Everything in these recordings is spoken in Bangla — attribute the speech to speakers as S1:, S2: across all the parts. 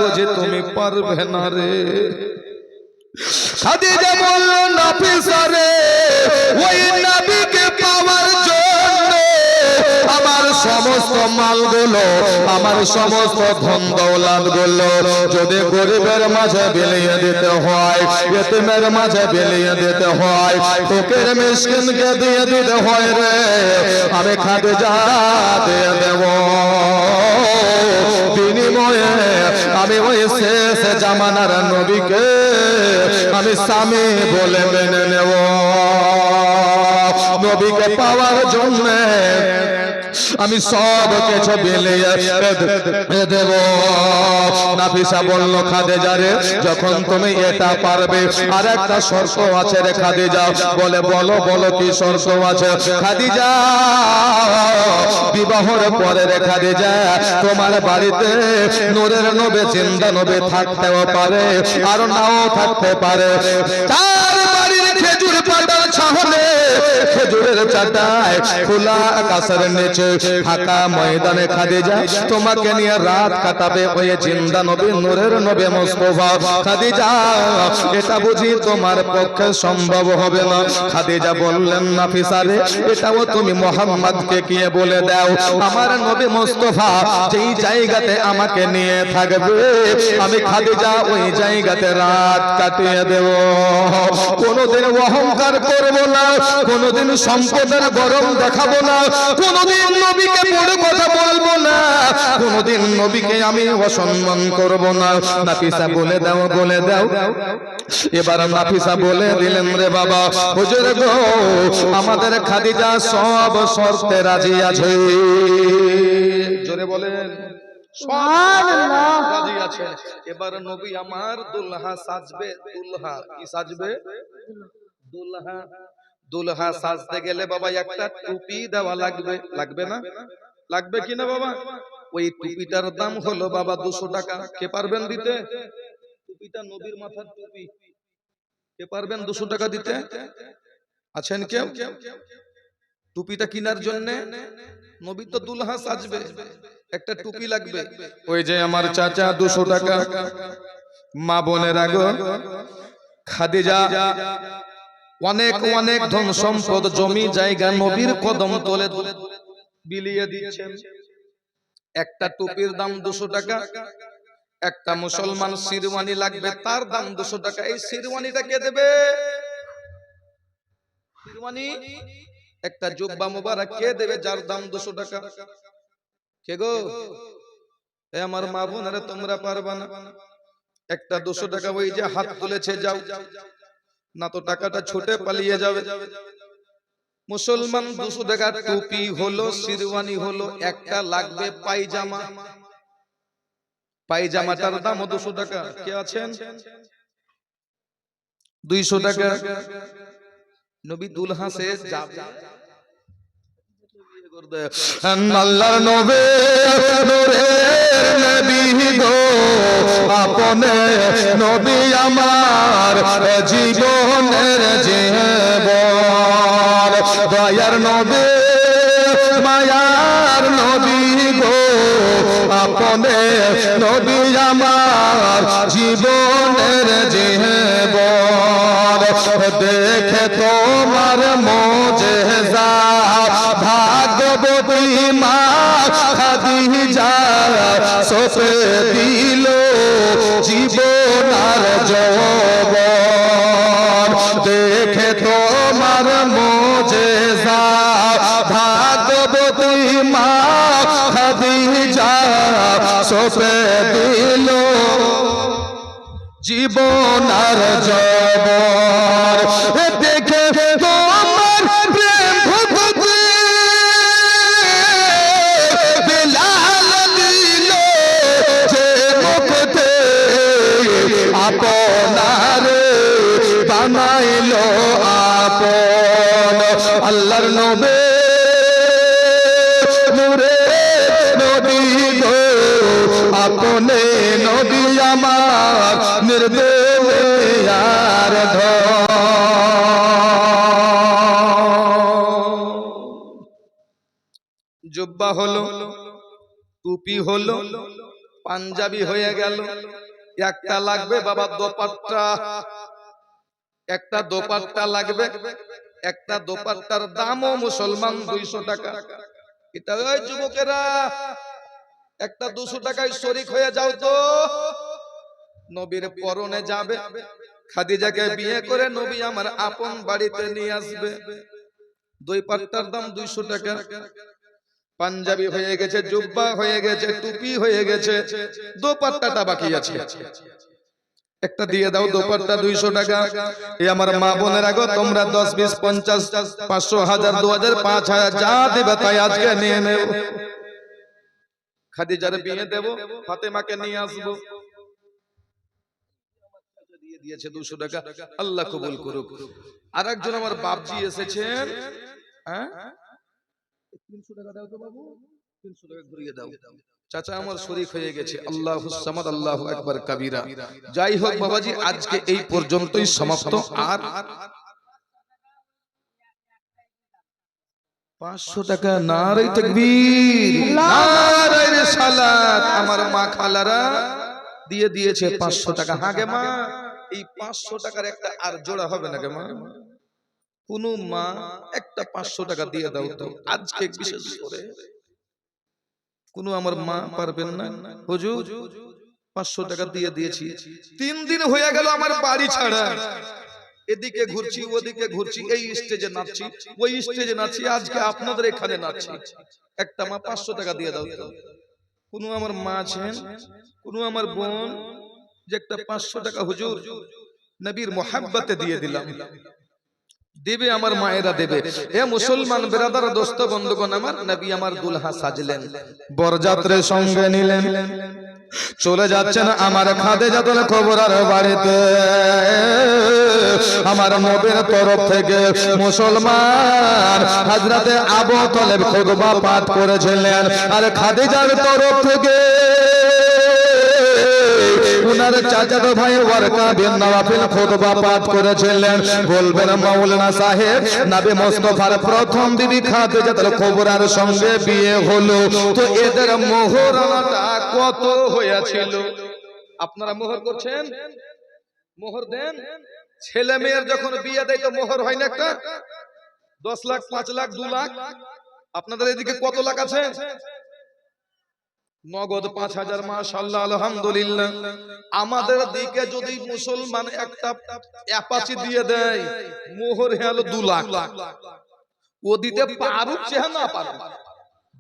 S1: বুঝি তুমি পারবে না রে। খাদিজা বলল নাফিসা রে, ওই নবীকে পাওয়ার জন্য আমার সমস্ত মালগুলো, আমার সমস্ত ধন দৌলত গুলো যদি গরিবের মাঝে বিলিয়ে দিতে হয়, ইতিমের মাঝে বিলিয়ে দিতে হয়, ফকির মিসকিনকে দিয়ে দিতে হয় রে, আমি খাদিজা দিয়ে দেব। বিনিময়ে আমি ওই শেষ জামানার নবীকে আমি স্বামী বলে মেনে নেব। নবীকে পাওয়ার জন্য আমি সব কিছু বিলিয়ে দেব। নাফিসা বলল খাদিজা রে, যখন তুমি এটা পারবে আর একটা শর্ত আছে রে খাদিজা। বলে বলো বলো কি শর্ত আছে? খাদিজা বিবাহের পরে রে খাদিজা তোমার বাড়িতে নূরের নবী জিন্দা নবী থাকতেও পারে আর নাও থাকতে পারে। তার বাড়ির খেজুর পাতার ছাহলে, খেজুরের চাটায়, খোলা আকাশের নিচে ফাঁকা ময়দানে খাদিজা তোমাকে নিয়ে রাত কাটাবে ওই জিন্দা নবী নূরের নবী মুস্তাফা। খাদিজা এটা বুঝি তোমার পক্ষে সম্ভব হবে না? খাদিজা বললেন নাফিসা রে, এটাও তুমি মুহাম্মদকে গিয়ে বলে দাও, আমার নবী মুস্তাফা যেই জায়গাতে আমাকে নিয়ে থাকবে আমি খাদিজা ওই জায়গাতে রাত কাটিয়ে দেব। কোনোদিন অহংকার করব না, কোনোদিন সম্পদের গরম দেখাবো না, কোনোদিন নবীকে বড় কথা বলবো না, কোনোদিন নবীকে আমি অসম্মান করব না। নাফিসা বলে দাও, বলে দাও। এবার নাফিসা বলে দিলেন রে বাবা হুজুর গো, আমাদের খাদিজা সব শর্তে রাজি আছে। জোরে বলেন সুবহানাল্লাহ, রাজি আছে। এবার নবী আমার দুলহা সাজবে। দুলহা কি সাজবে? দুলহা। দুলহা সাজতে গেলে বাবা একটা টুপি দেওয়া লাগবে, লাগবে না? লাগবে কিনা বাবা? ওই টুপিটার দাম হলো বাবা 200 টাকা। কে পারবেন দিতে? টুপিটা নবীর মাথার টুপি, কে পারবেন 200 টাকা দিতে? আছেন কেউ? টুপিটা কেনার জন্য নবী তো দুলহা সাজবে, একটা টুপি লাগবে। ওই যে আমার চাচা 200 টাকা। মা বোনের আগো খাদিজা অনেক অনেক ধন সম্পদ জমি জায়গা নবীর কদম তলে বিলিয়ে দিচ্ছেন। একটা টুপির দাম 200 টাকা। একটা মুসলমান শিরওয়ানি লাগবে, তার দাম 200 টাকা। এই শিরওয়ানিটা কে দেবে? শিরওয়ানি একটা জুব্বা মুবারক কে দেবে যার দাম 200 টাকা? কে গো? এ আমার মা বোনেরা তোমরা পারবা না? একটা 200 টাকা ওই যে হাত তুলেছে যাও, না তো টাকাটা ছুটে পালিয়ে যাবে। মুসলমান 200 টাকা টুপি হলো, শিরওয়ানি হলো, একটা লাগবে পায়জামা। পায়জামাটার দাম 200 টাকা। কে আছেন? 200 টাকা। নবী দুলহা সে যাবে। আল্লাহর নবী নূরের নবী গো, আপনে নবী আমার জীবনের জীবন, দয়ার নবী মায়ার নবী গো, আপনে নবী আমার জীবনের জীবন। দেখে তোমার মুজিজা ভাগবতী মা খাদিজা সপে দিল জীবন আর যৌবন। দেখে তোমার মুজিজা ভাগবতী মা খাদিজা সপে দিল জীবন আর যৌবন। দেখে তোমার প্রেম ভক্তি বিলাল দিল যে মুক্তি, আপনারে বানাইল আপন। আল্লাহর নবী নূরে নবী গো, আপনে নবী আমার নির্দোষ আর জুব্বা হলো, টুপি হলো, পাঞ্জাবি হয়ে গেল। একটা লাগবে বাবা দোপাট্টা, একটা দোপাট্টা লাগবে। একটা দোপাট্টার দামও মুসলমান 200 টাকা। এটা ওই যুবকেরা একটা 200 টাকায় শরীক হয়ে যাও তো, নবীর পরনে যাবে, খাদিজাকে বিয়ে করে নবী আমার আপন বাড়িতে নিয়ে আসবে। দুই পাট্টার দাম 200 টাকা। পাঞ্জাবি হয়ে গেছে, জুব্বা হয়ে গেছে, টুপি হয়ে গেছে, দোপাট্টাটা বাকি আছে। একটা দিয়ে দাও দোপাট্টা 200 টাকা। এই আমার মা বোনের আগো তোমরা 10 20 50 500 1000 2000 5000 যা দেবে তাই আজকে নিয়ে নেব। খাদিজার বিয়ে দেব, ফাতেমাকে নিয়ে আসবো। দিয়ে দিয়েছে 200 টাকা, আল্লাহ কবুল করুক। আরেকজন আমার বাপজি এসেছেন, হ্যাঁ 300 টাকা দাও তো বাবু, 300 টাকা ঘুরিয়ে দাও। চাচা আমার শরীক হয়ে গেছে। আল্লাহুস সামাদ, আল্লাহু আকবার কাবীরা। যাই হোক বাবাজি, আজকে এই পর্যন্তই সমাপ্ত। আর 500 টাকা, নারে তাকবীর, নারে রিসালাত। আমার মা খালারা দিয়ে দিয়েছে 500 টাকা। হ্যাঁ গে মা, এই 500 টাকার একটা আর জোড়া হবে না গে মা? কোন মা একটা 500 টাকা দিয়ে দাও তো আজকে, বিশেষ করে কোন আমার মা পারবেন না? হুজুর 500 টাকা দিয়ে দিয়েছি, 3 দিন হয়ে গেল আমার বাড়ি ছাড়া, এদিকে ঘুরছি ওদিকে ঘুরছি, এই স্টেজে নাচছি ওই স্টেজে নাচছি, আজকে আপনাদের এখানে নাচছি। একটা মা 500 টাকা দিয়ে দাও তো। কোন আমার মা আছেন, কোন আমার বোন যে একটা 500 টাকা হুজুর নবীর মোহাব্বতে দিয়ে দিলাম? দেবে আমার মায়েরা দেবে। এ মুসলমান বেরাদার দোস্ত বন্ধুগণ আমার, নবী আমার দুলহা সাজলেন, বরযাত্রীর সঙ্গে নিলেন, চলে যাচ্ছেন আমার খাদিজাতুল কুবরার বাড়িতে। আমার নবীর তরফ থেকে মুসলমান হযরতে আবু তালেব খুতবা পাঠ করেছিলেন, আর খাদিজার তরফ থেকে উনার চাচাতো ভাই ওয়ারকা বিন নওয়াফিল খুতবা পাঠ করেছিলেন। বলবেন মাওলানা সাহেব, নবী মুস্তাফার প্রথম বিবি খাদিজাতুল কুবরার সঙ্গে বিয়ে হলো, তো এদের মোহরানাটা কত হয়েছিল? আপনারা মোহর করছেন, মোহর দেন। ছেলে মেয়ের যখন বিয়ে দেয় তো মোহর হয় না একটা? 10 লাখ 5 লাখ 2 লাখ। আপনাদের এদিকে কত লাখ আছে? নগদ 5000। মাশাআল্লাহ, আলহামদুলিল্লাহ। আমাদের দিকে যদি মুসলমান একটা অ্যাপাচি দিয়ে দেয়, মোহর হলো 2 লাখ। ও দিতে পারুক চাহে না পারুক,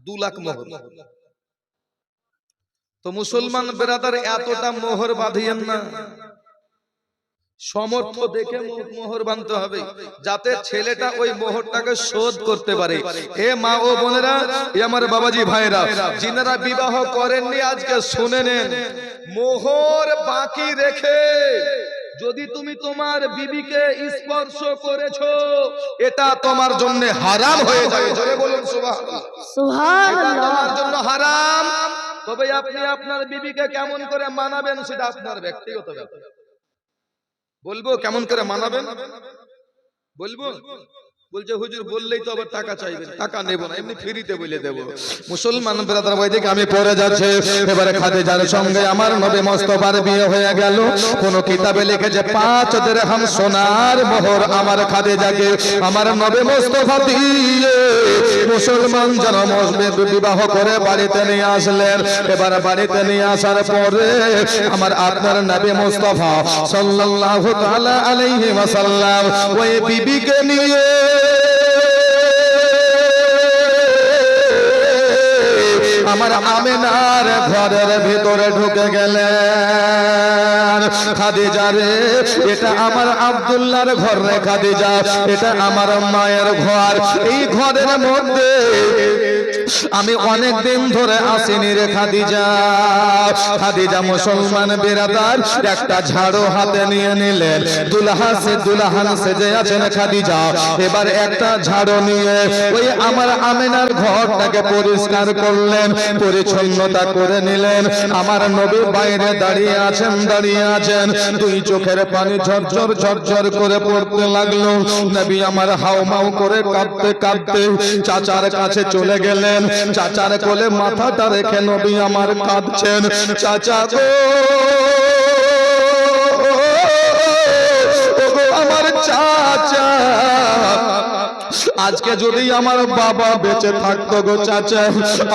S1: 2 লাখ মোহর। তো মুসলমান বেরাদার এতটা মোহর বাঁধিয়েন না, সমর্থ দেখে মোহর বাঁধতে হবে, যাতে ছেলেটা ওই মোহরটাকে শোধ করতে পারে। এ মা ও বোনেরা, এ আমার বাবাজি ভাইরা, যিনারা বিবাহ করেননি আজকে শুনে নেন, মোহর বাকি রেখে যদি তুমি তোমার বিবিকে স্পর্শ করেছো, এটা তোমার জন্য হারাম হয়ে যাবে। জোরে বলুন সুবহানাল্লাহ। সুবহানাল্লাহ। এটা তোমার জন্য হারাম। তবে আপনি আপনার বিবিকে কেমন করে মানাবেন সেটা আপনার ব্যক্তিগত ব্যাপার। বলবো কেমন করে মানাবেন? বলবো? বলছে হুজুর বললেই তো আবার টাকা চাইবেন। টাকা নেব না, এমনি ফ্রিতে বলে দেব। মুসলমান ব্রাদার ভাই দেখে আমি পড়ে যাচ্ছে, এবারে খাদিজার সঙ্গে আমার নবী মুস্তাফার বিয়ে হয়ে গেল। কোন কিতাবে লিখেছে 5 দিরহাম সোনার মোহর আমার খাদিজাকে আমার নবী মুস্তাফা দিয়ে মুসলমান জনম বিবাহ করে বাড়িতে নিয়ে আসলেন। এবার বাড়িতে নিয়ে আসার পরে আমার আপনার নবী মুস্তাফা সাল্লাল্লাহু তাআলা আলাইহি ওয়াসাল্লাম ওই বিবিকে নিয়ে আমার আমিনার ঘরের ভিতরে ঢুকে গেলেন। খাদিজা রে, এটা আমার আব্দুল্লাহর ঘর রে খাদিজা, এটা আমার মায়ের ঘর। এই ঘরের মধ্যে আমি অনেক দিন ধরে আসিনি রে খাদিজা। খাদিজা মুসলমান বিরাদার একটা ঝাড়ু হাতে নিয়ে নিলেন, দুলহান সেজে আছেন খাদিজা। এবার একটা ঝাড়ু নিয়ে ওই আমার আমিনার ঘরটাকে পরিষ্কার করলেন, পরিচ্ছন্নতা করে নিলেন। আমার নবী বাইরে দাঁড়িয়ে আছেন, দুই চোখের পানি ঝরঝর ঝরঝর করে পড়তে লাগলো। নবী আমার হাউমাউ করে কাঁদতে কাঁদতে চাচার কাছে চলে গেলেন। চাচার কোলে মাথাটা রেখে নবী আমার কাঁদছেন। চাচা গো, আমার চাচা, আজকে যদি আমার বাবা বেঁচে থাকতো গো চাচা,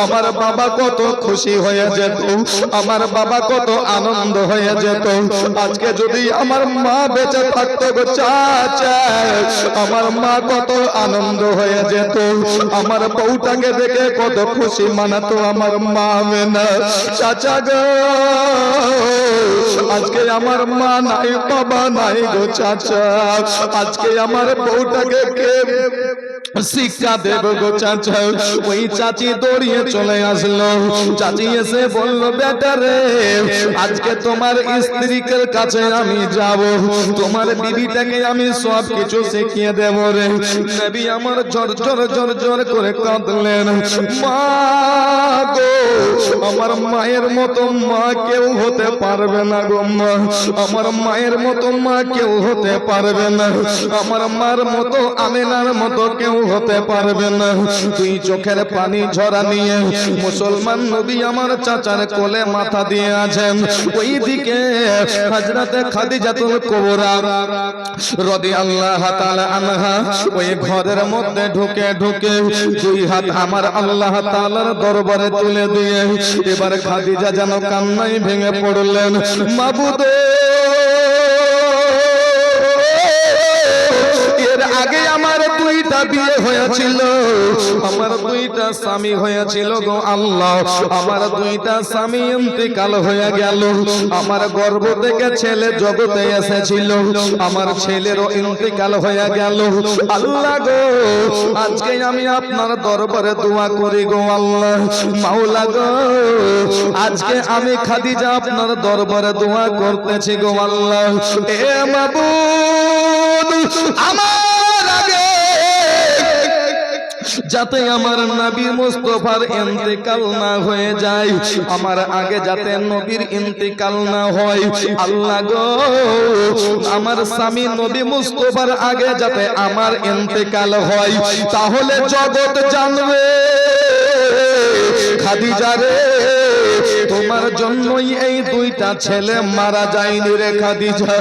S1: আমার বাবা কত খুশি হয়ে যেত, আমার বাবা কত আনন্দ হয়ে যেত। আজকে যদি আমার মা বেঁচে থাকতো গো চাচা, আমার মা কত আনন্দ হয়ে যেত, আমার বউটাকে দেখে কত খুশি মানাতো আমার মা মেনা। চাচা গো, আজকে আমার মা নাই, বাবা নাই গো চাচা, আজকে আমার বউটাকে কে শিক্ষা দেব গো চাচা? ওই চাচি দৌড়িয়ে চলে আসলো। চাচি এসে বলল, বেটা রে, আজকে তোমার স্ত্রীর কাছে আমি যাব, তোমার বিবিটাকে আমি সব কিছু শিখিয়ে দেব রে। নবী আমার জোর জোর জোর জোর করে কাঁদলেন। মা গো, আমার মায়ের মতো মা কেউ হতে পারবে না গো মা, আমার মায়ের মতো মা কেউ হতে পারবে না, আমার মার মতো আমিনার মতো কেউ হতে পারবে না। তুই চোখের পানি ঝরা নিয়ে মুসলমান নবী আমার চাচার কোলে মাথা দিয়ে আছেন। ওইদিকে হযরতে খাদিজাতুল কুবরা রাদিয়াল্লাহু তাআলা আনহা ওই ঘরের মধ্যে ঢুকে ঢুকে দুই হাত আমার আল্লাহ তাআলার দরবারে তুলে দিয়ে এবার খাদিজা যেন কান্নায় ভেঙে পড়লেন। মাবুদ, এর আগে আমার দুইটা বিয়ে হয়েছিল, আমার দুইটা স্বামী হয়েছিল গো আল্লাহ, আমার দুইটা স্বামী ইন্তেকাল হয়ে গেল, আমার গর্ভ থেকে ছেলে জগতে এসেছিল, আমার ছেলেরও ইন্তেকাল হয়ে গেল। আল্লাহ গো, আজকে আমি আপনার দরবারে দোয়া করি গো আল্লাহ, মাওলা গো, আজকে আমি খাদিজা আপনার দরবারে দোয়া করতেছি গো আল্লাহ। এ মাবুদ, আমার আগে যাতে আমার নবী মুস্তাফার ইন্তেকাল না হয়ে যায়, আমার আগে যাতে নবীর ইন্তেকাল না হয়, আল্লাহ গো, আমার স্বামী নবী মুস্তাফার আগে যাতে আমার ইন্তেকাল হয়, তাহলে জগৎ জানবে খাদিজা রে, তোমার জন্যই এই দুইটা ছেলে মারা যায়নি রে খাদিজা,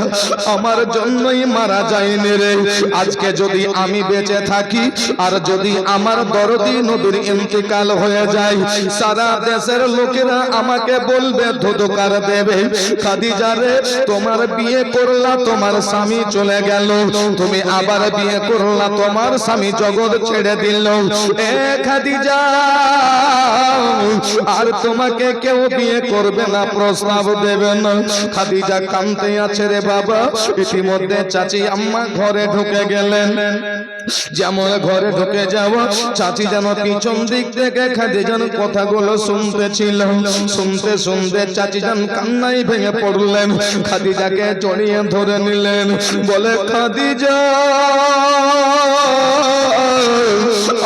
S1: আমার জন্যই মারা যায়নি রে। আজকে যদি আমি বেঁচে থাকি আর যদি আমার দরদি নবীর ইন্তেকাল হয়ে যায়, সারা দেশের লোকেরা আমাকে বলবে, ধুধুকার দেবে, খাদিজা রে, তোমার বিয়ে করলা, তোমার স্বামী চলে গেল, তুমি আবার বিয়ে করলা, তোমার স্বামী জগৎ ছেড়ে দিল, এ খাদিজা, আর তোমাকে কেউ বিয়ে করবে না, প্রস্তাব দেবে না। খাদিজা কাঁদতে আছে রে বাবা। ইতিমধ্যে চাচি আম্মা ঘরে ঢুকে গেলেন। যেমন ঘরে ঢুকে যাওয়া, চাচি যেন পিছন দিক থেকে খাদিজার কথাগুলো শুনতেছিল। শুনতে শুনতে চাচি যেন কান্নায় ভেঙে পড়লেন, খাদিজাকে জড়িয়ে ধরে নিলেন, বলে, খাদিজা,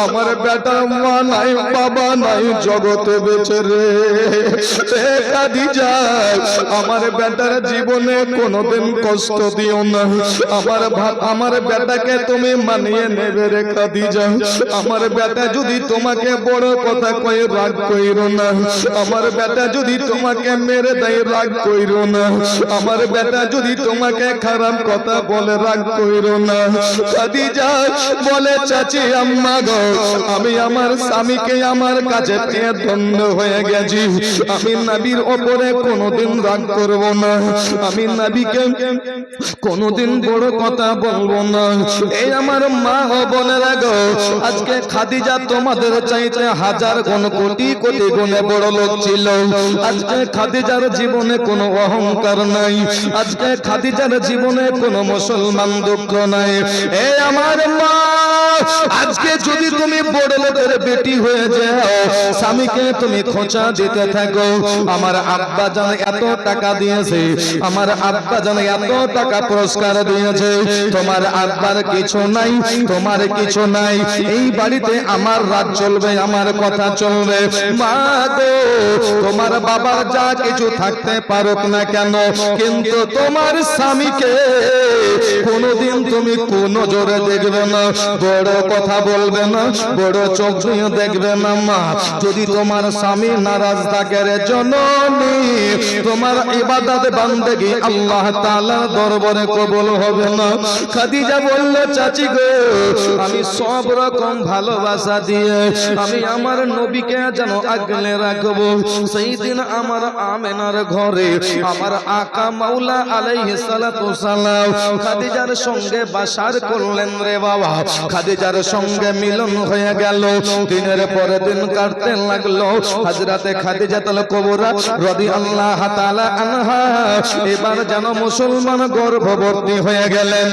S1: আমার বেটা মা নাই, বাবা নাই, জগতে বেঁচে রে। খাদিজা, আমার বেটার জীবনে কোনোদিন কষ্ট দিও না, আমার বেটাকে তুমি মানিয়ে নেবে রে খাদিজা। আমার বেটা যদি তোমাকে বড় কথা কয়ে রাগ কইরো না, আমার বেটা যদি তোমাকে মেরে দেয় রাগ কইরো না, আমার বেটা যদি তোমাকে খারাপ কথা বলে রাগ কইরো না। খাদিজা বলে, চাচি আম্মা গো, আমি আমার স্বামীকে আমার কাছে পেয়ে ধন্য হয়ে গেছি, আমি নবীর ওপরে কোনোদিন রাগ করব না, আমি নবীকে কোনোদিন বড় কথা বলবো না। এই আমার মা ও বোনেরা গো, আজকে খাদিজা তোমাদের চাইতে হাজার গুণ কোটি কোটি গুণে বড় লোক ছিল। আজকে খাদিজার জীবনে কোনো অহংকার নাই, আজকে খাদিজার জীবনে কোনো মুসলমান দুঃখ নাই। এই আমার মা, আজকে যদি তুমি বড় লোকের বেটি হয়ে যাও, স্বামীকে তুমি খোঁচা দিতে থাকো, আমার আব্বা জান এত টাকা দিয়েছে, আমার আব্বা জান এত টাকা পুরস্কার দিয়েছে, তোমার আব্বার কিছু নাই, তোমার কিছু নাই, এই বাড়িতে আমার রাজ চলবে, আমার কথা চলবে। মা গো, তোমার বাবার যা কিছু থাকতে পারুক না কেন, কিন্তু তোমার স্বামীকে কোনোদিন তুমি কোন নজরে দেখবে না, বড় কথা বলবে না, বড় চোখ দিয়ে দেখবে না মা। যদি তোমার স্বামী নারাজ থাকে রে জননী, তোমার ইবাদত বান্দেগি আল্লাহ তাআলার দরবারে কবুল হবে না। খাদিজা বলল, চাচি গো, আমি সব রকম ভালোবাসা দিয়ে আমি আমার নবীকে যেন আগলে রাখবো। সেই দিন আমার আমেনার ঘরে আমার আকা মাওলা আলাইহিস সালাতু সালাম খাদিজার সঙ্গে বাসার করলেন রে বাবা। খাদিজার সঙ্গে মিলন হয়ে গেল। দিনের পরে দিন কাটতে লাগলো। হযরতে খাদিজাতুল কুবরা রাদিয়াল্লাহু তাআলা আনহা এবার যেন মুসলমান গর্ভবতী হয়ে গেলেন।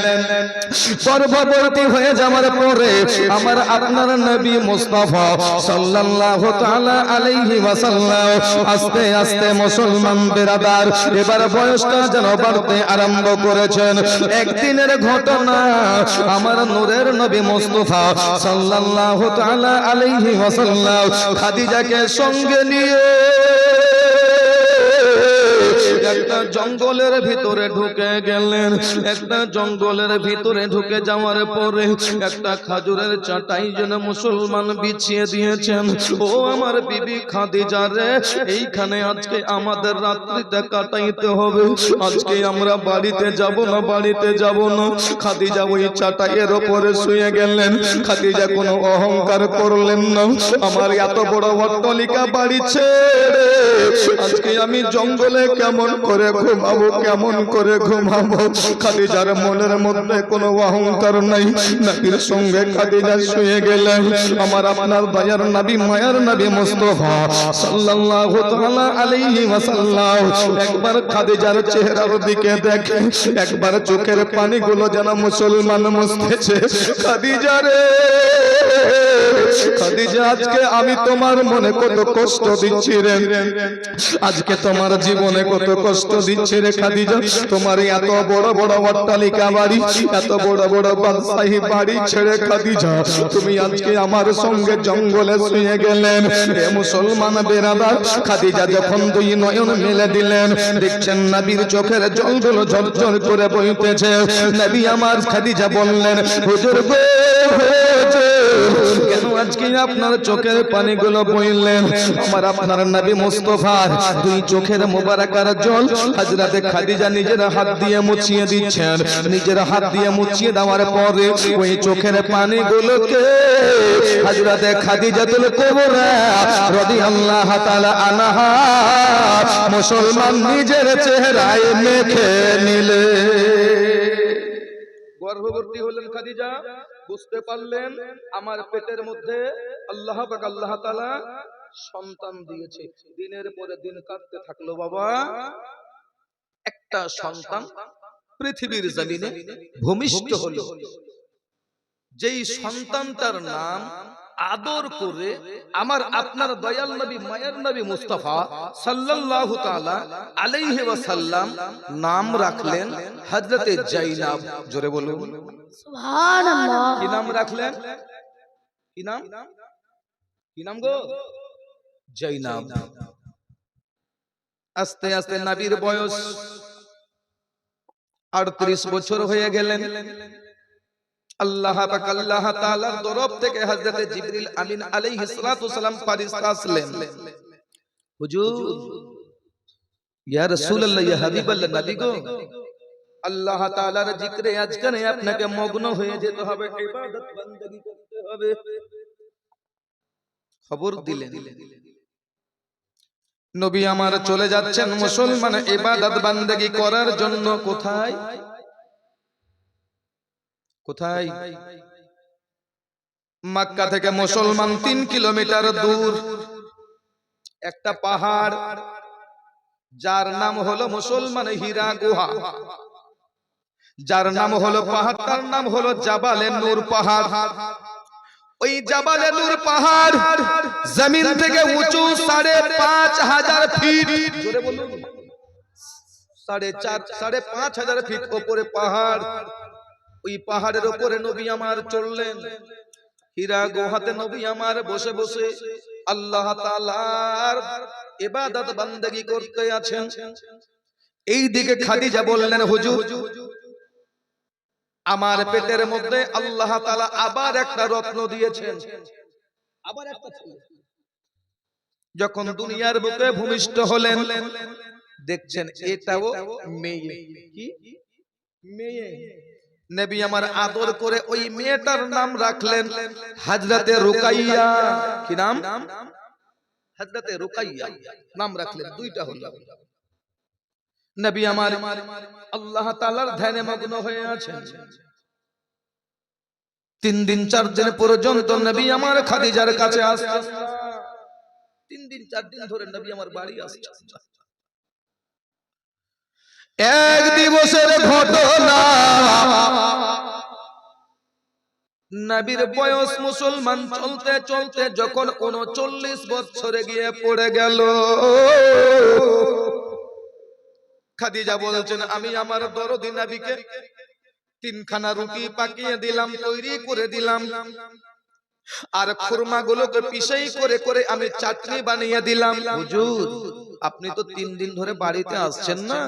S1: গর্ভবতী হয়ে যাওয়ার পরে আমার আপনার নবী মুস্তাফা সাল্লাল্লাহু তাআলা আলাইহি ওয়াসাল্লাম আস্তে আস্তে মুসলমান বিরাদার এবার বয়সটা যেন বাড়তে আরম্ভ করেছেন। একদিনের ঘটনা, আমার নূরের নবী মুস্তাফা সাল্লাল্লাহু তাআলা আলাইহি ওয়াসাল্লাম খাদিজাকে সঙ্গে নিয়ে একটা জঙ্গলের ভিতরে ঢুকে গেলেন। একটা জঙ্গলের ভিতরে ঢুকে যাওয়ার পরে একটা খাজুরের চাটাই যেন মুসলমান বিছিয়ে দিয়েছেন। ও আমার বিবি খাদিজা রে, এইখানে আজকে আমাদের রাত্রিটা কাটাইতে হবে। আজকে আমরা বাড়িতে যাব না, বাড়িতে যাব না। খাদিজা ওই চাটাইয়ের উপরে শুয়ে গেলেন। খাদিজা কোনো অহংকার করলেন না। আমার এত বড় অট্টালিকা বাড়ি ছেড়ে আজকে আমি জঙ্গলে কেমন করে ঘুমাবো, কেমন করে ঘুমাবো। খাদিজার মনের মধ্যে কোনো অহংকার নাই। নবীর সঙ্গে খাদিজা শুয়ে গেলেন। আমার আপনার দয়ার নবী মায়ার নবী মুস্তাফা সাল্লাল্লাহু তাআলা আলাইহি ওয়াসাল্লাম একবার খাদিজার চেহারার দিকে দেখে, একবার চোখের পানিগুলো যেন মুসলমান মুছতেছে। খাদিজা রে, খাদিজা আজকে আমি তোমার মনে কত কষ্ট দিচ্ছি রে, আজকে তোমার জীবনে কত কষ্ট দিচ্ছে রে খাদিজা। তোমার এত বড় বড় অট্টালিকা বাড়ি, এত বড় বড় বাদশাহী বাড়ি ছেড়ে খাদিজা তুমি আজকে আমার সঙ্গে জঙ্গলে শুয়ে গেলেন। হে মুসলমান বেরাদার, খাদিজা যখন দুই নয়ন মেলে দিলেন, দেখছেন নবীর চোখের জলগুলো ঝরঝর করে বইতেছে। নবী আমার খাদিজা বললেন, হুজুর গো, কেন আজকে আপনার চোখের পানিগুলো বইলেন? আমার আপনার নবী মুস্তাফার দুই চোখের মোবারকার জল হযরতে খাদিজা নিজের হাত দিয়ে মুছিয়ে দিচ্ছেন। নিজের হাত দিয়ে মুছিয়ে দেওয়ার পরে ওই চোখের পানিগুলোকে হযরতে খাদিজাতুল কুবরা রাদিয়াল্লাহু তাআলা আনহা মুসলমান নিজের চেহারায় মেখে নিলে। গর্ভবতী হলেন খাদিজা, বুঝতে পারলেন আমার পেটের মধ্যে আল্লাহ পাক আল্লাহ তাআলা সন্তান দিয়েছে। দিনের পরে দিন কাটতে থাকলো বাবা। একটা সন্তান পৃথিবীর জমিনে ভূমিষ্ঠ হলো। যেই সন্তানটার নাম আদর করে আমার আপনার দয়াল নবী মায়ের নবী মুস্তাফা সাল্লাল্লাহু তাআলা আলাইহি ওয়াসাল্লাম নাম রাখলেন হযরতে জাইনাব। জোরে বলুন সুবহানাল্লাহ। কি নাম রাখলেন? কি নাম? কি নাম গো? জাইনাব। আস্তে আস্তে নবীর বয়স 38 বছর হয়ে গেলেন। আল্লাহ পাক আল্লাহ তাআলার তরফ থেকে হযরতে জিবরিল আমিন আলাইহিস সালাতু সালাম ফেরেশতা আসলেন। হুজুর, ইয়া রাসূলুল্লাহ, ইয়া হাবিবাল্লাহ, নবী গো, আল্লাহ তাআলার জিকরে আজকানে আপনাকে মগ্ন হয়ে যেতে হবে, ইবাদত বندگی করতে হবে। খবর দিলেন। নবী আমার চলে যাচ্ছেন মুসলমান ইবাদত বندگی করার জন্য। কোথায়? কোথায়? মক্কা থেকে মুসলমান 3 কিলোমিটার দূর একটা পাহাড়, যার নাম হলো মুসলমান হীরা গুহা, যার নাম হলো পাহাড়টার নাম হলো জাবালে নূর পাহাড়। ওই জাবালে নূর পাহাড় জমিন থেকে উঁচু 5,500 ফিট। জোরে বলুন, 5,500 ফিট উপরে পাহাড়। ওই পাহাড়ের উপরে নবী আমার চললেন। হীরা গুহাতে নবী আমার বসে বসে আল্লাহ তাআলার ইবাদত বندگی করতে আছেন। এই দিকে খাদিজা বললেন, হুজুর আমার পেটের মধ্যে আল্লাহ তাআলা আবার একটা রত্ন দিয়েছেন, আবার একটা ছেলে। যখন দুনিয়ার বুকে ভূমিষ্ঠ হলেন, দেখছেন এটাও মেয়ে। কি মেয়ে? নবী আমার আদর করে ওই মেয়েটার নাম রাখলেন হযরতে রুকাইয়া। কি নাম? হযরতে রুকাইয়া নাম রাখলেন। দুইটা হলো। নবী আমার আল্লাহ তাআলার ধ্যানে মগ্ন হয়ে আছেন। 3 দিন 4 দিন পর্যন্ত নবী আমার খাদিজার কাছে আসছেন। 3 দিন 4 দিন ধরে নবী আমার বাড়ি আসছেন। এক দিবসের ঘটনা, নবীর বয়স মুসলমান চলতে চলতে যখন 39 বছরে গিয়ে পড়ে গেল, খাদিজা বলছেন আমি আমার দরদি নবীকে 3 খানা রুটি পাকিয়ে দিলাম, তৈরি করে দিলাম, আর খুরমা গুলোকে পিষাই করে করে আমি চাটনি বানিয়ে দিলাম। হুজুর আপনি তো 3 দিন ধরে বাড়িতে আসছেন না,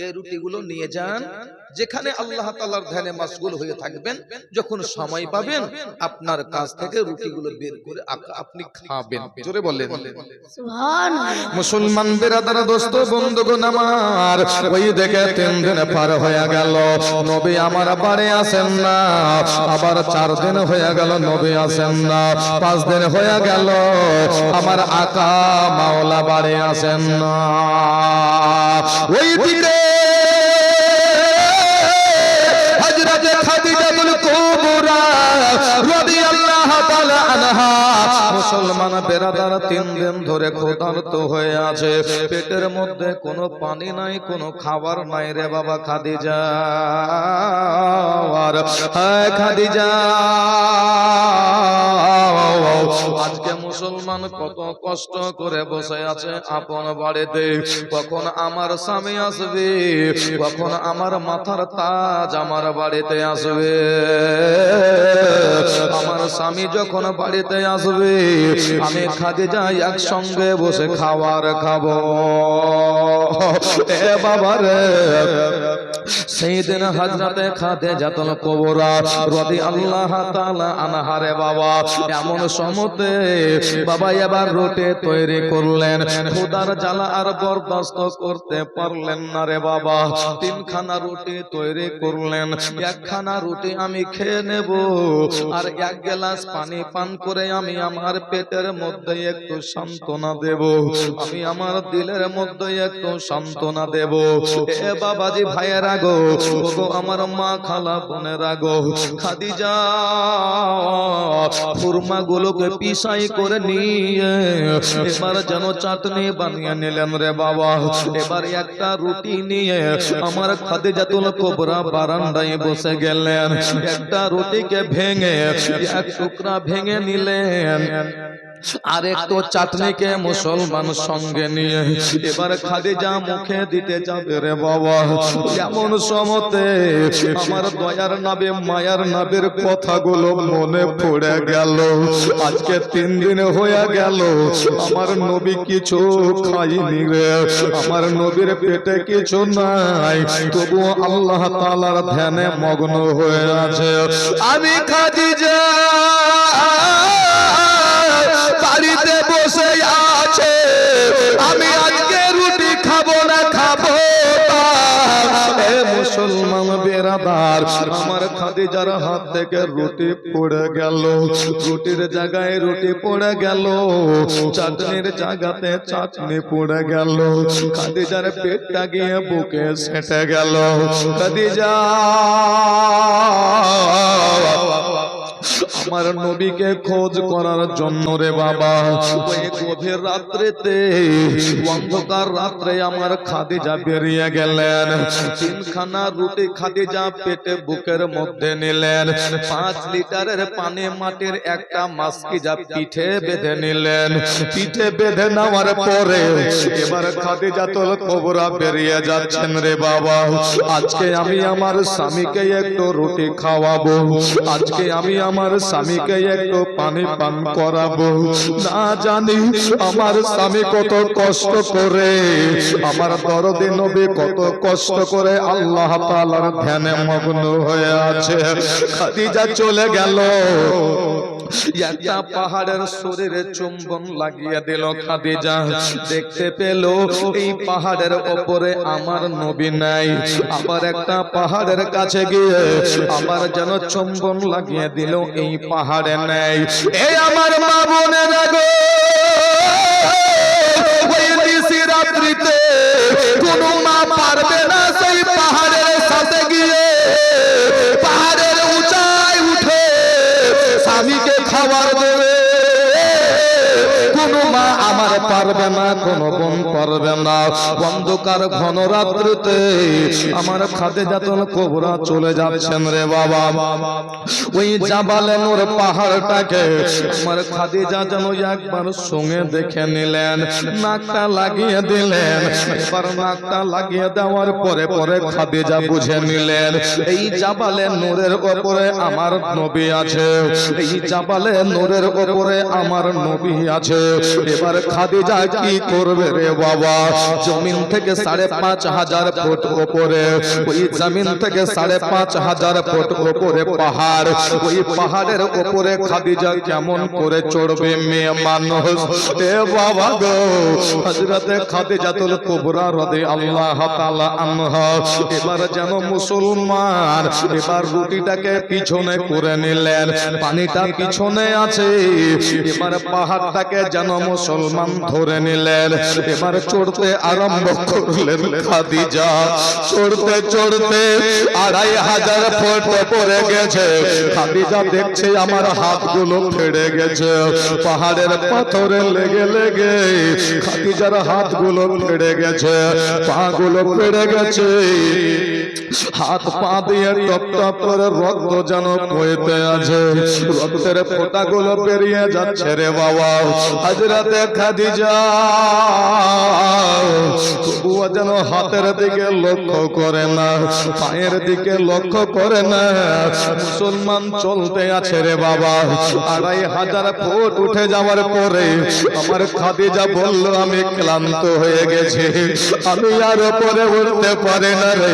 S1: এই রুটিগুলো নিয়ে যান, যেখানে আল্লাহ তাআলার ধ্যানে মশগুল হয়ে থাকবেন, যখন সময় পাবেন আপনার কাছ থেকে রুটিগুলো বের করে আপনি খাবেন। জোরে বলেন সুবহানাল্লাহ। মুসলমান বিরাদার দোস্ত বন্ধুগণ আমার, ওই দেখে 3 দিন পার হয়ে গেল, নবী আমার বাড়ি আসেন না। আবার 4 দিন হয়ে গেল, নবী আসেন না। 5 দিন হয়ে গেল, আমার আকা মাওলা বাড়ি আসেন না। ওই দিকে হযরতে খাদিজাতুল কুবরা রাদিয়াল্লাহু তাআলা আনহা মুসলমান বেরাদার 3 দিন ধরে ক্ষুধার্ত হয়ে আছে, পেটের মধ্যে কোনো পানি নাই, কোনো খাবার নাই রে বাবা খাদিজা। আর হ্যাঁ খাদিজা, আজকে মুসলমান কত কষ্ট করে বসে আছে আপন বাড়িতে, কখন আমার স্বামী আসবে, কখন আমার মাথার তাজ আমার বাড়িতে আসবে। আমার স্বামী যখন বাড়িতে আসবে, আমি খাদিজা একসঙ্গে বসে খাবার খাবো। এ বাবা রে, সেই দিন হযরতে খাদিজাতুল কুবরা রাদিয়াল্লাহু তাআলা আনহা রে বাবা, এমন সময়তে বাবা এবার রুটি তৈরি করলেন। খোদার জ্বালা আর বরদাস্ত করতে পারলেন না রে বাবা, 3 খানা রুটি তৈরি করলেন। 1 খানা রুটি আমি খেয়ে নেব, আর 1 গ্লাস পানি পান করে আমি আমার পেটের মধ্যে একটু সান্ত্বনা দেব, আমি আমার দিলের মধ্যে একটু সান্ত্বনা দেব। এ বাবাজি ভাইয়েরা গো, ওগো আমার মা খালা বোনেরা গো, খাদিজা খুরমা গুলোকে পিসাই করে নিয়ে এবার যেন চাটনি বানিয়ে নিলেন রে বাবা। এবার একটা রুটি নিয়ে আমার খাদিজাতুল কুবরা বারান্দায় বসে গেলেন। একটা রুটিকে ভেঙে 1 টুকরা ভেঙে নিলেন, আর একটু চাটনিকে মুসলমান সঙ্গে নিয়ে এবার খাদিজা মুখে দিতে যাবে রে বাবা। এমন সময়তে আমার দয়ার নবী মায়ার নবীর কথাগুলো মনে পড়ে গেল। আজকে 3 দিন হয়ে গেল আমার নবী কিছু খাইনি রে, আমার নবীর পেটে কিছু নাই, তবু আল্লাহ তাআলার ধ্যানে মগ্ন হয়ে আছে। আমি খাদিজা বাড়িতে বসে আছে, আমি আজকে রুটি খাবো না, খাবো এ মুসলমান বেরাদার, আমার খাদিজার হাত থেকে রুটি পড়ে গেল, রুটির জায়গায় রুটি পড়ে গেল, চাটনির জায়গাতে চাটনি পড়ে গেল, খাদিজার পেটটা গিয়ে বুকে সেটে গেল। খাদিজা আমার নবীকে খোঁজ করার জন্য রে বাবা, ওই গভীর রাত্রিতে অন্ধকার রাত্রে আমার খাদিজা বেরিয়ে গেলেন। 3 খানা রুটি খাদিজা পেটে বুকের মধ্যে নিলেন, 5 লিটারের পানি মাটির একটা মাসকিজা পিঠে বেঁধে নিলেন। পিঠে বেঁধে নেওয়ার পরে এবার খাদিজাতুল কুবরা বেরিয়ে যাচ্ছেন রে বাবা। আজকে আমি আমার স্বামীকে একটু রুটি খাওয়াবো, আজকে আমি আমার স্বামীকে একটু পানি পান করাবো। না জানি আমার স্বামী কত কষ্ট করে, আমার দরদি নবী কত কষ্ট করে আল্লাহ তাআলার ধ্যানে মগ্ন হয়ে আছে। খাদিজা চলে গেল, একটা পাহাড়ের শরীরে চুম্বন লাগিয়ে দিল। খাদিজা দেখতে পেল এই পাহাড়ের উপরে আমার নবী নাই। আবার একটা পাহাড়ের কাছে গিয়ে আবার যেন চুম্বন লাগিয়ে দিল, এই পাহাড়ে নাই। এই আমার মা বোনেরা গো, ওই নিশি রাত্রিতে কোনো মা পারবে না সেই পাহাড়ের সাথে গিয়ে পাহাড়ের উঁচায় উঠে স্বামীকে খাবার দেবে। কোনো মা আমার পারবে না, কোনো বোন পারবে না। অন্ধকার ঘন রাত্রিতে আমার খাদিজাতুল কুবরা চলে যাচ্ছেন রে বাবা। ওই জাবালে নূর পাহাড়টাকে আমার খাদিজা যেন একবার সঙ্গে দেখে নিলেন, নাকটা লাগিয়ে দিলেন। এবার নাকটা লাগিয়ে দেওয়ার পরে পরে খাদিজা বুঝে নিলেন এই জাবালে নূরের উপরে আমার নবী আছে, এই জাবালে নূরের উপরে আমার নবী আছে। এবার খাদিজা কি করবে রে বাবা? জমিন থেকে ৫,৫০০ ফুট উপরে, ওই জমিন থেকে ৫,৫০০ ফুট উপরে পাহাড়। ওই পাহাড়ের উপরে খাদিজা কেমন করে চড়বে মেয়ে মানুষ? এ বাবা গো, হযরতে খাদিজাতুল কুবরা রাদিয়াল্লাহু তাআলা আনহা এবার যেন মুসলমান, এবার রুটিটাকে পিছনে করে নিলেন, পানিটা পিছনে আছে। এবার পাহাড়টাকে যেন মুসলমান ধরে নিলেন, এবার চড়তে আরম্ভ করলেন। খাদিজা চড়তে চড়তে ২৫০০ ফুট পড়ে গেছে। খাদিজা দেখছে আমার হাতগুলো ফেড়ে গেছে, পাহাড়ের পাথরে লেগে লেগে খাদিজার হাতগুলো ফেড়ে গেছে, পাগুলো ফেড়ে গেছে। হাত পা দিয়ে টপ টপ করে রক্ত যেন বইতে আছে, রক্তের ফোঁটাগুলো বেরিয়ে যাচ্ছে রে বাবা। হযরতে খাদিজা তবুও যেন হাতের দিকে লক্ষ্য করে না, পায়ের দিকে লক্ষ্য করে না। মুসলমান চলতে আছে রে বাবা। ২৫০০ ফুট উঠে যাওয়ার পরে আমার খাদিজা বলল, আমি ক্লান্ত হয়ে গেছি, আমি আর উপরে উঠতে পারি না রে।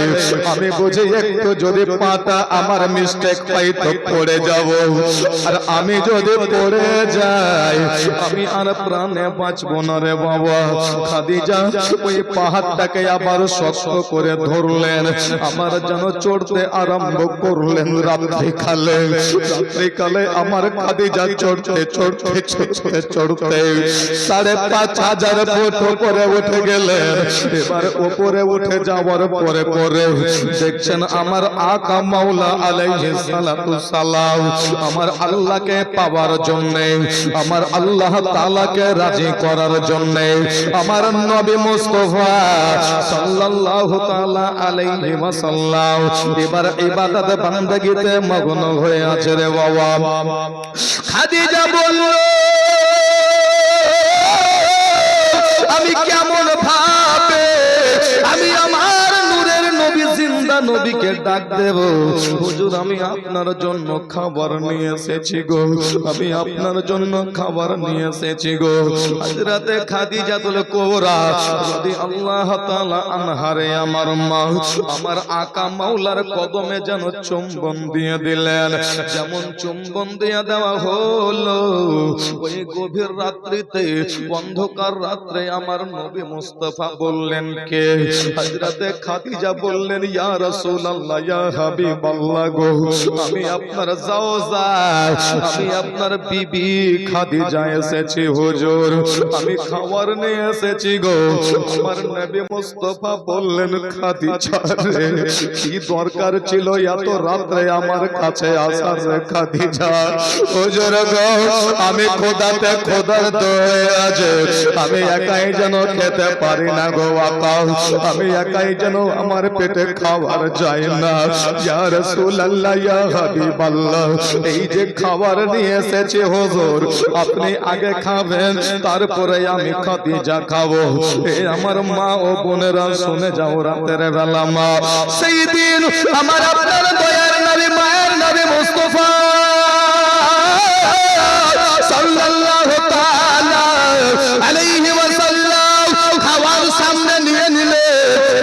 S1: আমি বুঝি একটু যদি পাটা আমার মিস্টেক পাই তো পড়ে যাব, আর আমি যদি পড়ে যাই আমি আর প্রাণে বাঁচবো না রে বাবা। খাদিজা ওই পাহাড়টাকে আবার শক্ত করে ধরলেন, আমার যেন চড়তে আরম্ভ করলেন। রাত্রিকালে আমার খাদিজা চড়তে চড়তে চড়তে চড়তে ৫,৫০০ ফুট উপরে উঠে গেলেন। এবার উপরে উঠে যাওয়ার পরে পরে দেখছেন আমার আকা মাওলা আলাইহিস সালাতু সালাম আমার আল্লাহকে পাওয়ার জন্য, আমার আল্লাহ তাআলাকে রাজি করার জন্য আমার নবী মুস্তাফা সাল্লাল্লাহু তাআলা আলাইহি ওয়াসাল্লাম এবার ইবাদত বান্দাগিতে মগ্ন হয়ে আছে রে বাবা। খাদিজা বলল, আমি কেমন ভাবে আমি আমার নূরের নবী জিন্দা নবীকে ডাক দেব? হুজুর, আমি আপনার জন্য খাবার নিয়ে এসেছি গো, আমি আপনার জন্য খাবার নিয়ে এসেছি গো। হযরতে খাদিজাতুল কুবরা রাদিয়াল্লাহু তাআলা আনহারে আমার মা আমার আকা মাওলার কদমে যেন চুম্বন দিয়ে দিলেন। যেমন চুম্বন দিয়ে দেওয়া হলো, ওই গভীর রাত্রিতে অন্ধকার রাত্রে আমার নবী মুস্তাফা বললেন, কে? হযরতে খাদিজা বললেন, ইয়া রাসূলুল্লাহ, ইয়া হাবিবাল্লাহ গো, আমি আপনার জাওজা, আমি আপনার বিবি খাদিজা এসেছি হুজুর, আমি খাবার নিয়ে এসেছি গো। আমার নবী মুস্তাফা বললেন, খাদিজা রে, কি দরকার ছিল এত রাতে আমার কাছে আসার রে খাদিজা? হুজুর গো, আমি খোদাতে খোদার দয়ে আছে, আমি একাই যেন খেতে পারি না গো আপা, আমি একাই যেন আমার পেটে খাবার যায় না। ইয়া রাসূলুল্লাহ, ইয়া হাবিবাল্লাহ, এই যে খাবার নিয়ে এসেছি হুজুর, আপনি আগে খাবেন, তারপরে আমি খাদিজা খাবো। এ আমার মা ও বোনেরা শুনে যাও, রাতের বেলা মা সেই দিন আমার আপনার দয়ার নবী মায়ের নবী মুস্তাফা সাল্লাল্লাহু তাআলা আলাইহি ওয়াসাল্লাম খাওয়ার সামনে নিয়ে নিলে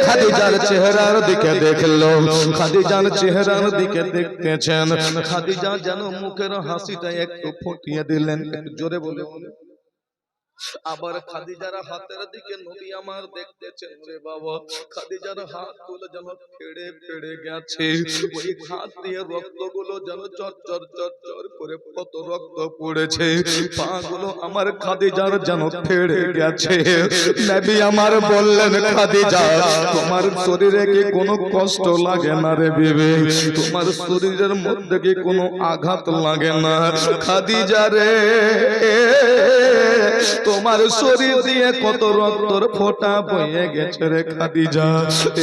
S1: খাদিজার চেহারার দিকে দেখলো, খাদিজার চেহারার দিকে দেখতেছেন, খাদিজা যেন মুখের হাসিটা একটু ফুটিয়ে দিলেন, জোরে বলে আবার খাদিজার হাতের দিকে নবী আমার দেখতেছেন, রে বাবা খাদিজার হাতগুলো যেন ফেড়ে ফেড়ে গেছে, ওই হাত দিয়ে রক্তগুলো যেন চর চর চর চর করে কত রক্ত পড়েছে, পাগুলো আমার খাদিজার যেন ফেড়ে গেছে। নবী আমার বললেন, খাদিজা তোমার শরীরে কি কোনো কষ্ট লাগে না রে বিবি? তোমার শরীরের মধ্যে কি কোনো আঘাত লাগে না? খাদিজা রে তোমার শরীর দিয়ে কত রক্তর ফোঁটা বয়ে গেছে রে খাদিজা।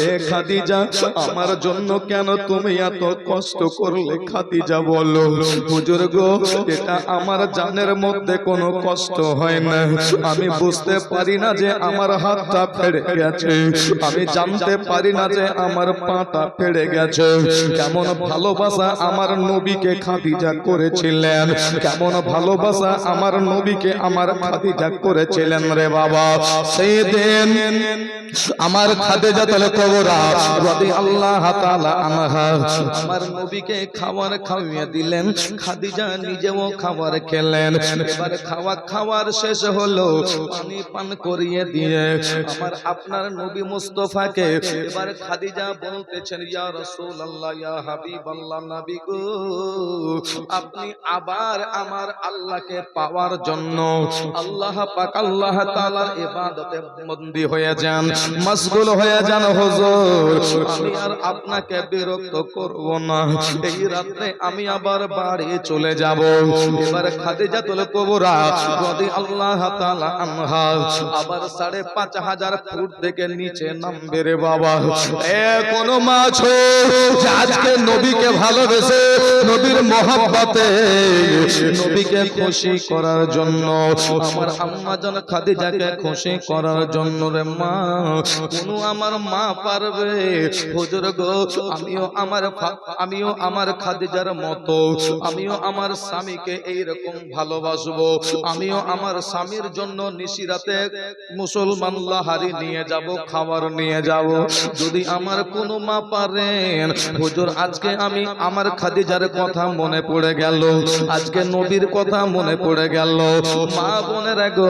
S1: এ খাদিজা আমার জন্য কেন তুমি এত কষ্ট করলে? খাদিজা বলো, হুজুর গো এটা আমার জানের মধ্যে কোনো কষ্ট হয় না, আমি বুঝতে পারি না যে আমার হাতটা ফেড়ে গেছে, আমি জানতে পারি না যে আমার পাটা ফেড়ে গেছে। কেমন ভালোবাসা আমার নবীকে খাদিজা করেছিলেন, কেমন ভালোবাসা আমার নবীকে আমার খাদিজা করেছিলেন রে বাবা। সেই দিন আমার খাদিজাতুল কুবরা রাদিয়াল্লাহু তাআলা আনহা আমার নবীকে খাবার খাওয়িয়ে দিলেন, খাদিজা নিজেও খাবার খেলেন। এবার খাওয়ার শেষ হলো, পানি পান করিয়ে দিয়ে আমার আপনার নবী মুস্তাফাকে এবার খাদিজা বলতেছেন, ইয়া রাসূলুল্লাহ, ইয়া হাবিবাল্লাহ, নবী গো আপনি আবার আমার আল্লাহকে পাওয়ার জন্য আল্লাহ পাক আল্লাহ তাআলার ইবাদতে বন্দী হয়ে যান, মশগুল হয়ে যান হুজুর, আমি আর আপনাকে বিরক্ত করব না, এই রাতে আমি আবার বাড়ি চলে যাব। এবার খাদিজাতুল কুবরা রাদিয়াল্লাহু তাআলা আনহা আবার ৫৫০০ ফুট থেকে নিচে নামবে রে বাবা। এ কোন মাছ আজকে নবীকে ভালোবেসে নবীর মহব্বতে নবীকে খুশি করার জন্য, আমার আম্মা জান খাদিজাকে খুশি করার জন্য রে মা, কোন আমার মা পারবে? হুজুর গো আমিও আমার খাদিজার মতো আমিও আমার স্বামীকে এই রকম ভালোবাসবো, আমিও আমার স্বামীর জন্য নিশিরাতে মুসলমান লাহারি নিয়ে যাব, খাবার নিয়ে যাব। যদি আমার কোন মা পারেন হুজুর, আজকে আমি আমার খাদিজার কথা মনে পড়ে গেল, আজকে নবীর কথা মনে পড়ে গেল। মা বোনের গো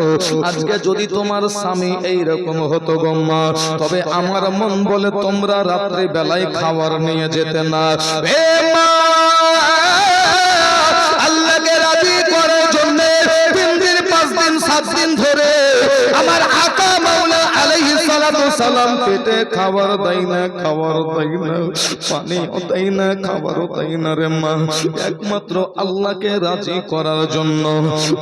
S1: আজকে যদি তোমার স্বামী এই রকম হতো গো মা, তবে আমার মন বলে তোমরা রাত্রি বেলায় খাবার নিয়ে যেতে না। হে মা, আল্লাহকে রাজি করার জন্য 3 দিন 5 দিন 7 দিন ধরে আমার আকা মাওলা আলাইহিস সালাতু সালাম পেটে খাবার দেয় না, খাবার দেয় না, পানিও দেয় না, খাবারও দেয় না রে মা, একমাত্র আল্লাহকে রাজি করার জন্য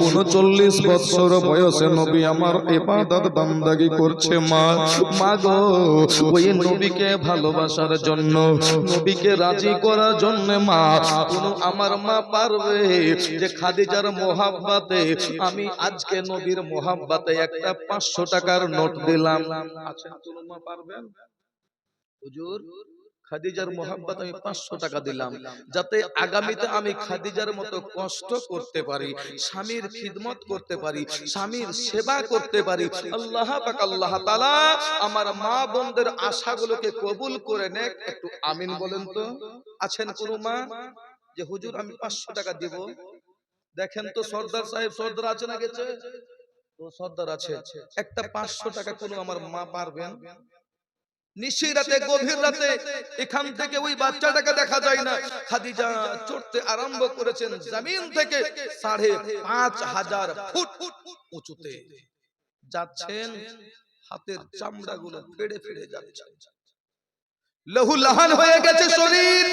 S1: ৩৯ বছর বয়সে নবী আমার ইবাদত বান্দাগি করছে। মা গো ওই নবীকে ভালোবাসার জন্য, নবীকে রাজি করার জন্য মা, কোন আমার মা পারবে যে খাদিজার মোহাব্বতে আমি আজকে নবীর মোহাব্বতে একটা 500 টাকার নোট দিলাম? আচ্ছা কোন মা পারবেন? হুজুর খাদিজার মোহাব্বত আমি 500 টাকা দিলাম, যাতে আগামীতে আমি খাদিজার মতো কষ্ট করতে পারি, স্বামীর খিদমত করতে পারি, স্বামীর সেবা করতে পারি। আল্লাহ পাক আল্লাহ তাআলা আমার মা বোনদের আশাগুলোকে কবুল করে নেক। একটু আমিন বলেন তো। আছেন কোন মা যে হুজুর আমি 500 টাকা দিব? দেখেন তো সর্দার সাহেব, সর্দার আছে না গেছে? তো সর্দার আছে, একটা 500 টাকা কোন আমার মা পারবেন? নিশিরাতে গভীর রাতে এখান থেকে ওই বাচ্চাটাকে দেখা যায় না, খাদিজা চড়তে আরম্ভ করেছেন জমিন থেকে ৫৫০০ ফুট উঁচুতে যাচ্ছেন, হাতের চামড়াগুলো ফেড়ে ফেড়ে যাচ্ছে, লহুলাহান হয়ে গেছে শরীর।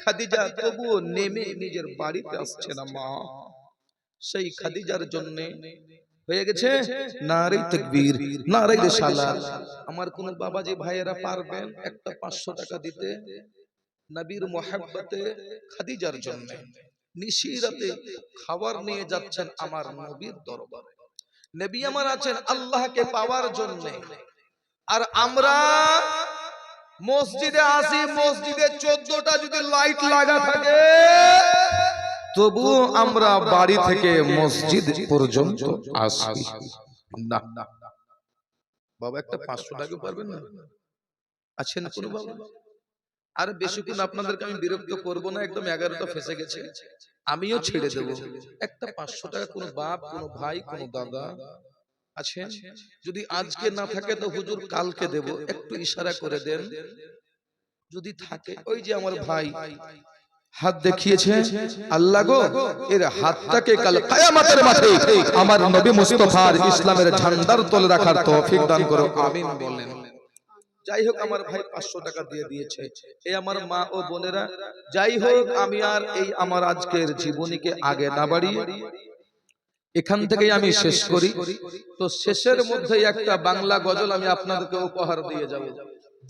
S1: খাদিজা তবুও নেমে নিজের বাড়িতে আসছে না মা। সেই খাদিজার জন্য হয়ে গেছে নারে তাকবীর, নারে রিসালাত। আমার কোন বাবাজি ভাইয়েরা পারবেন একটা 500 টাকা দিতে? নবীর মোহাব্বতে খাদিজার জন্য নিশিরাতে খাবার নিয়ে যাচ্ছেন আমার নবীর দরবারে। নবী আমার আছেন আল্লাহকে পাওয়ার জন্য, আর আমরা মসজিদে আসি, মসজিদে 14টা যদি লাইট লাগা থাকে তবুও আমরা বাড়ি থেকে মসজিদ পর্যন্ত আসি না। বাবা একটা 500 টাকা পারবেন না? আছেন কোন বাবা? আর বেশিক্ষণ আপনাদেরকে আমি বিরক্ত করব না, একদম 11টা ফেসে গেছে, আমিও ছেড়ে দেব। একটা 500 টাকা কোন বাপ, কোন ভাই, কোন দাদা আছেন? যদি আজকে না থাকে তো হুজুর কালকে দেব, একটু ইশারা করে দেন যদি থাকে। ওই যে আমার ভাই হাত দেখিয়েছে, আল্লাহ গো এর হাতটাকে কাল কিয়ামতের মাঠে আমার নবী মুস্তাফার ইসলামের ঝান্ডার তলে রাখার তৌফিক দান করো, আমিন বলেন। যাই হোক আমার ভাই 500 টাকা দিয়ে দিয়েছে। এই আমার মা ও বোনেরা, যাই হোক আমি আর এই আমার আজকের জীবনীকে আগে না বাড়িয়ে এখান থেকেই আমি শেষ করি। তো শেষের মধ্যে একটা বাংলা গজল আমি আপনাদেরকে উপহার দিয়ে যাব,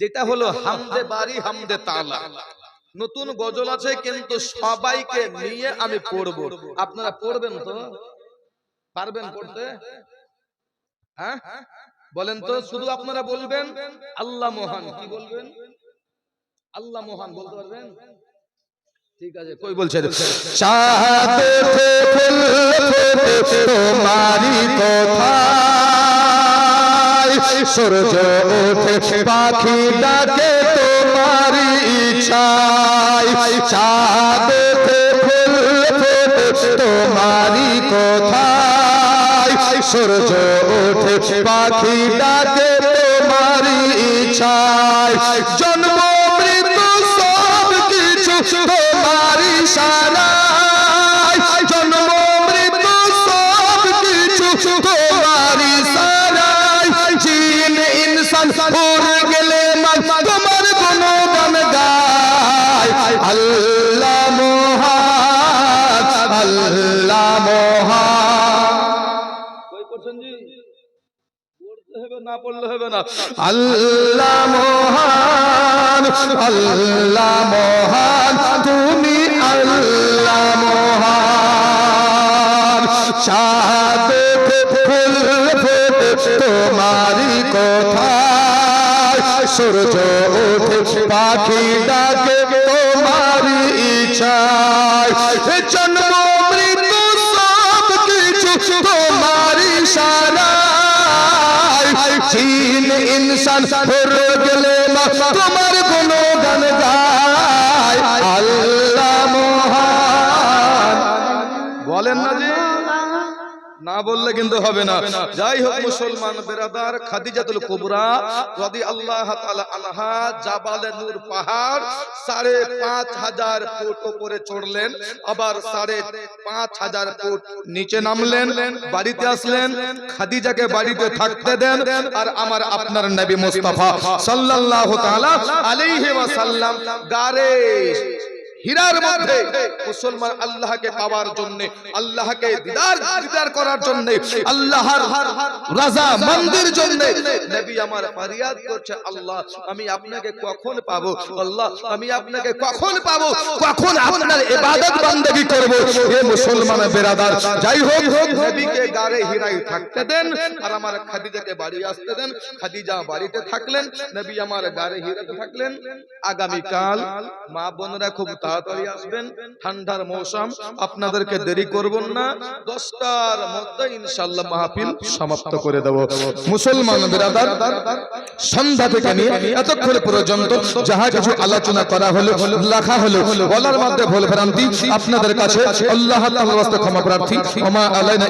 S1: যেটা হলো হামদে বাড়ি হামদে তালা। নতুন গজল আছে কিন্তু সবাইকে নিয়ে আমি পড়ব। আপনারা পড়বেন তো? পারবেন পড়তে? হ্যাঁ বলেন তো, শুধু আপনারা বলবেন আল্লাহ মহান। কি বলবেন? আল্লাহ মহান বলতে পারবেন? ঠিক আছে, কই বলছে? চাঁদে ফুল ফোটে তোমারি কোথায়, সূর্য ওঠে পাখি ডাকে তোমারি ইচ্ছায়। চাঁদে ফুল ফোটে তোমারি কোথায়, সূর্য ওঠে পাখি ডাকে তোমারি ইচ্ছায়। জন্ম মৃত্যু সব কিছু তোমারি ইশারায়, জন্ম মৃত্যু সব কিছু তোমারি ইশারায়। জিন ইনসান উড়ে গেলে মান তোমার গুণগান গায়। আল্লাহ মহান, আল্লাহ মহান। কই করছেন জি? পড়তে হবে না, পড়লে হবে না। আল্লাহ মহান, আল্লাহ মহান, তুমি আল্লাহ মহান। চাঁদে ফুল ফোটে তোমারি কোথায়, সূর্য ওঠে পাখি ডাকে তোমারি ইচ্ছায়। জন্ম মৃত্যু সব কিছু তোমারি ইশারায়। জিন ইনসান উড়ে গেলে তোমার গুণগান গায়। আল্লাহ মহান। বলেন না জি? না বললে কিন্তু হবে না। যাই হোক মুসলমান বেরাদার, খাদিজাতুল কুবরা রাদিয়াল্লাহু তাআলা আনহা জাবালে নূর পাহাড় ৫৫০০০ ফুট উপরে চড়লেন, আবার ৫৫০০০ ফুট নিচে নামলেন, বাড়িতে আসলেন। খাদিজাকে বাড়িতে থাকতে দেন, আর আমার আপনার নবী মুস্তাফা সাল্লাল্লাহু তাআলা আলাইহি ওয়াসাল্লাম গারে হীরার মধ্যে মুসলমান আল্লাহকে পাওয়ার জন্য, আল্লাহকে দিদার করার জন্য, আল্লাহর রাজা মন্দির জন্য নবী আমার ফরিয়াদ করছে, আল্লাহ আমি আপনাকে কখন পাবো, আল্লাহ আমি আপনাকে কখন পাবো, কখন আপনার ইবাদত বান্দেগী করব। হে মুসলমান বেরাদার, যাই হোক নবীকে গারে হীরায় থাকতে দেন, আর আমার খাদিজাকে বাড়ি আসতে দেন। খাদিজা বাড়িতে থাকলেন, নবী আমার গারে হীরাতে থাকলেন। আগামী কাল মা বোনেরা খুব তাড়াতাড়ি আসবেন, ঠান্ডার মৌসুম, আপনাদেরকে দেরি করব না, 10টার মধ্যে ইনশাআল্লাহ মাহফিল সমাপ্ত করে দেব। মুসলমান বিরাদার, সন্ধ্যা থেকে নিয়ে এতক্ষণ পর্যন্ত যাহা কিছু আলোচনা করা হলো, লেখা হলো, বলার মধ্যে ভুল ভ্রান্তি আপনাদের কাছে আল্লাহ তাআলার ওয়াস্তে ক্ষমা প্রার্থী। ওমা আলাইনা